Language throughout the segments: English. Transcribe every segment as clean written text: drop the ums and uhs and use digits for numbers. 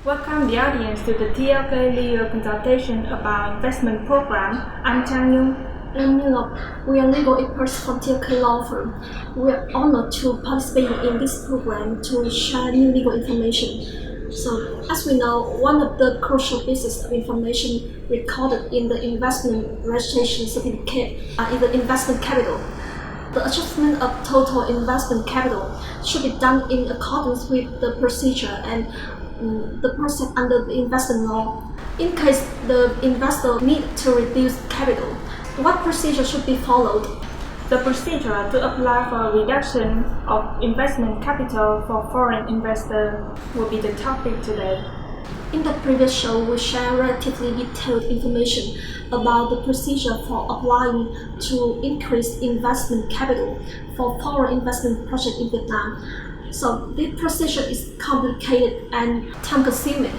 Welcome the audience to the TLK Legal Consultation about Investment Program. I'm Chang Yung. I'm Milo. We are legal experts from TLK Law Firm. We are honored to participate in this program to share new legal information. So, as we know, one of the crucial pieces of information recorded in the investment registration certificate is the investment capital. The adjustment of total investment capital should be done in accordance with the procedure and the process under the investment law. In case the investor needs to reduce capital, what procedure should be followed? The procedure to apply for a reduction of investment capital for foreign investors will be the topic today. In the previous show, we shared relatively detailed information about the procedure for applying to increase investment capital for foreign investment project in Vietnam. So this procedure is complicated and time-consuming.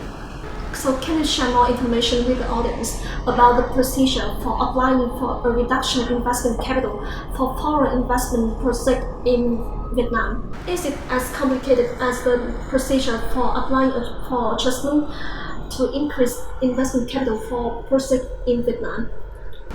So can you share more information with the audience about the procedure for applying for a reduction in investment capital for foreign investment project in Vietnam? Is it as complicated as the procedure for applying for adjustment to increase investment capital for project in Vietnam?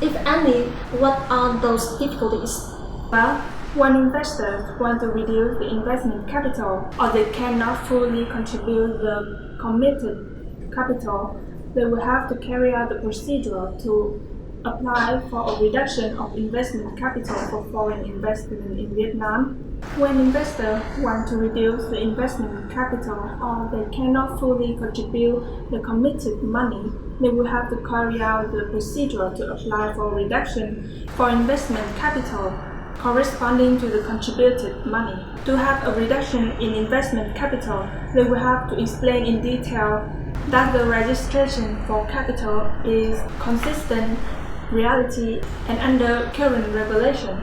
If any, what are those difficulties? Well, when investors want to reduce the investment capital or they cannot fully contribute the committed capital, they will have to carry out the procedure to apply for a reduction of investment capital for foreign investment in Vietnam. When investors want to reduce the investment capital or they cannot fully contribute the committed money, they will have to carry out the procedure to apply for a reduction for investment capital corresponding to the contributed money. To have a reduction in investment capital, they will have to explain in detail that the registration for capital is consistent, reality, and under current regulation.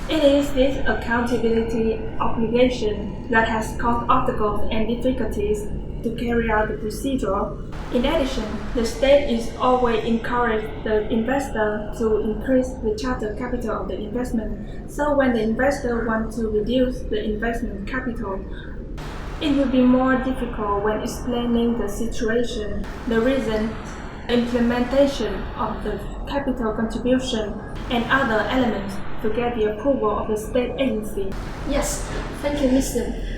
It is this accountability obligation that has caused obstacles and difficulties to carry out the procedure. In addition, the state is always encouraged the investor to increase the charter capital of the investment. So when the investor wants to reduce the investment capital, it will be more difficult when explaining the situation, the reason, the implementation of the capital contribution, and other elements to get the approval of the state agency. Yes, thank you, Mr.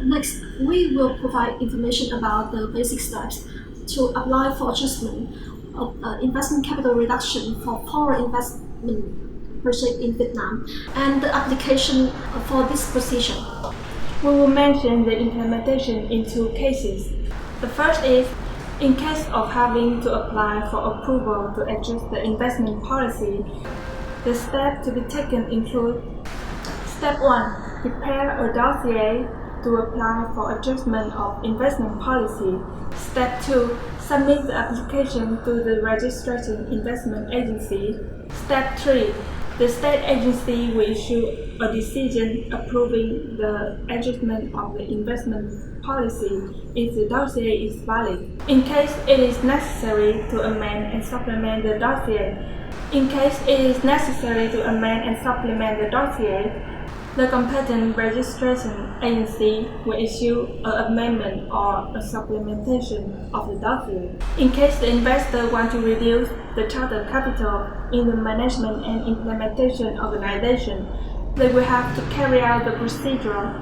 Next, we will provide information about the basic steps to apply for adjustment of investment capital reduction for foreign investment project in Vietnam and the application for this procedure. We will mention the implementation in two cases. The first is in case of having to apply for approval to adjust the investment policy. The steps to be taken include: Step 1. Prepare a dossier to apply for adjustment of investment policy. Step 2. Submit the application to the registered investment agency. Step 3. The state agency will issue a decision approving the adjustment of the investment policy if the dossier is valid. In case it is necessary to amend and supplement the dossier, the competent registration agency will issue an amendment or a supplementation of the dossier. In case the investor wants to reduce the charter capital in the management and implementation organization, they will have to carry out the procedure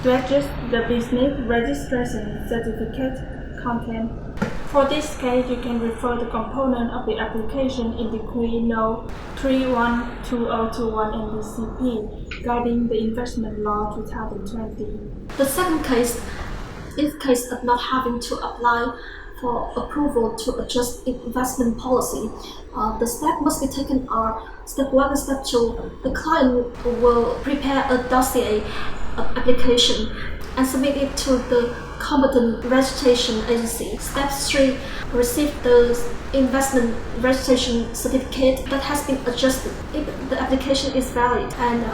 to adjust the business registration certificate content. For this case, you can refer the component of the application in Decree No. 312021 NDCP guiding the investment law 2020. The second case, in case of not having to apply for approval to adjust investment policy, the steps must be taken are: Step 1 and Step 2. The client will prepare a dossier application and submit it to the competent registration agency. Step 3. Receive the investment registration certificate that has been adjusted if the application is valid, and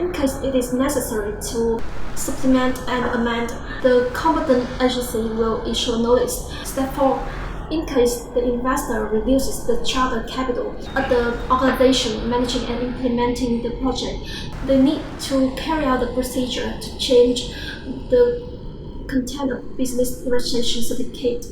in case it is necessary to supplement and amend, the competent agency will issue notice. Step 4. In case the investor reduces the charter capital of the organization managing and implementing the project, they need to carry out the procedure to change the contain a business registration certificate.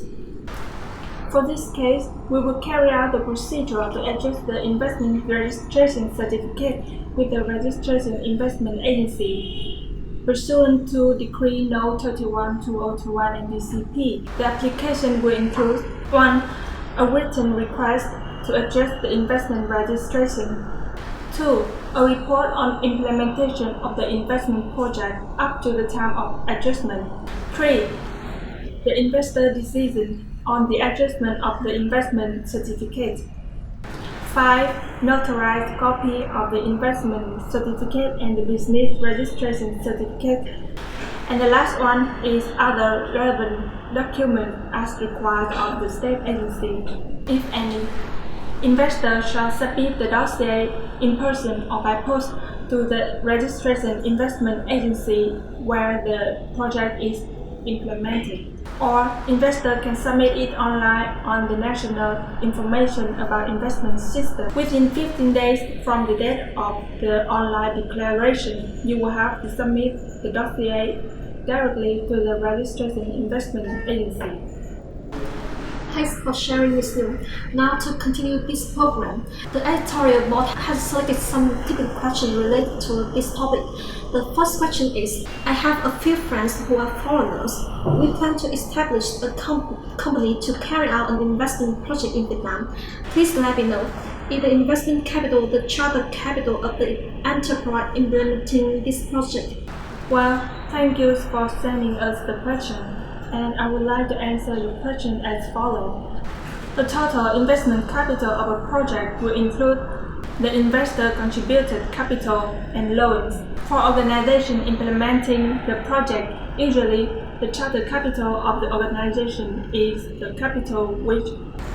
For this case, we will carry out the procedure to adjust the investment registration certificate with the Registration Investment Agency. Pursuant to Decree No. 31/2021 NDCP, the application will include 1. A written request to adjust the investment registration. 2. A report on implementation of the investment project up to the time of adjustment. 3. The investor decision on the adjustment of the investment certificate. 5. Notarized copy of the investment certificate and the business registration certificate. And the last one is other relevant documents as required of the state agency, if any. Investors shall submit the dossier in person or by post to the Registration Investment Agency where the project is implemented. Or investor can submit it online on the National Information about Investment System. Within 15 days from the date of the online declaration, you will have to submit the dossier directly to the Registration Investment Agency. Thanks for sharing with you. Now to continue this program, the editorial board has selected some typical questions related to this topic. The first question is, I have a few friends who are foreigners. We plan to establish a company to carry out an investment project in Vietnam. Please let me know, is the investment capital the charter capital of the enterprise implementing this project? Well, thank you for sending us the question. And I would like to answer your question as follows. The total investment capital of a project will include the investor contributed capital and loans. For organizations implementing the project, usually the charter capital of the organization is the capital which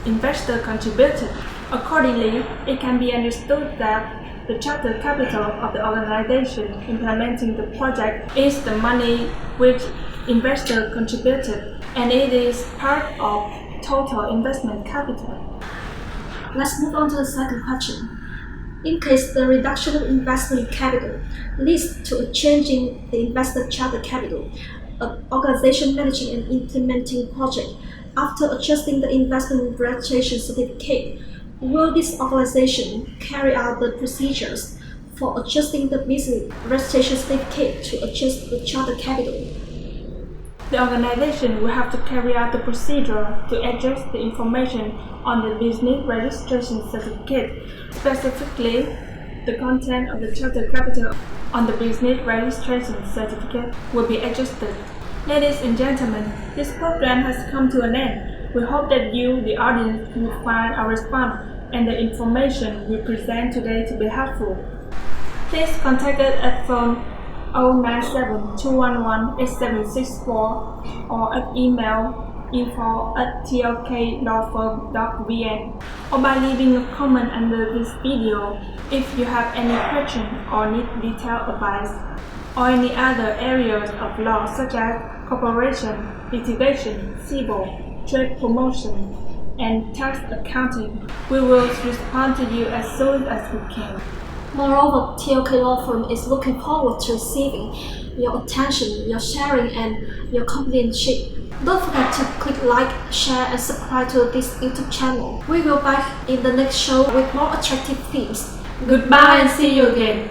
investor contributed. Accordingly, it can be understood that the charter capital of the organization implementing the project is the money which investor contributed, and it is part of total investment capital. Let's move on to the second question. In case the reduction of investment capital leads to a change in the investor charter capital, an organization managing and implementing project, after adjusting the investment registration certificate, will this organization carry out the procedures for adjusting the business registration certificate to adjust the charter capital? The organization will have to carry out the procedure to adjust the information on the business registration certificate. Specifically, the content of the charter capital on the business registration certificate will be adjusted. Ladies and gentlemen, this program has come to an end. We hope that you, the audience, will find our response and the information we present today to be helpful. Please contact us at phone 097-211-8764 or at email info@tlklawfirm.vn or by leaving a comment under this video if you have any question or need detailed advice or any other areas of law such as corporation, litigation, civil, trade promotion, and tax accounting. We will respond to you as soon as we can. Moreover, TLK Law Firm is looking forward to receiving your attention, your sharing, and your companionship. Don't forget to click like, share, and subscribe to this YouTube channel. We will be back in the next show with more attractive themes. Goodbye and see you again.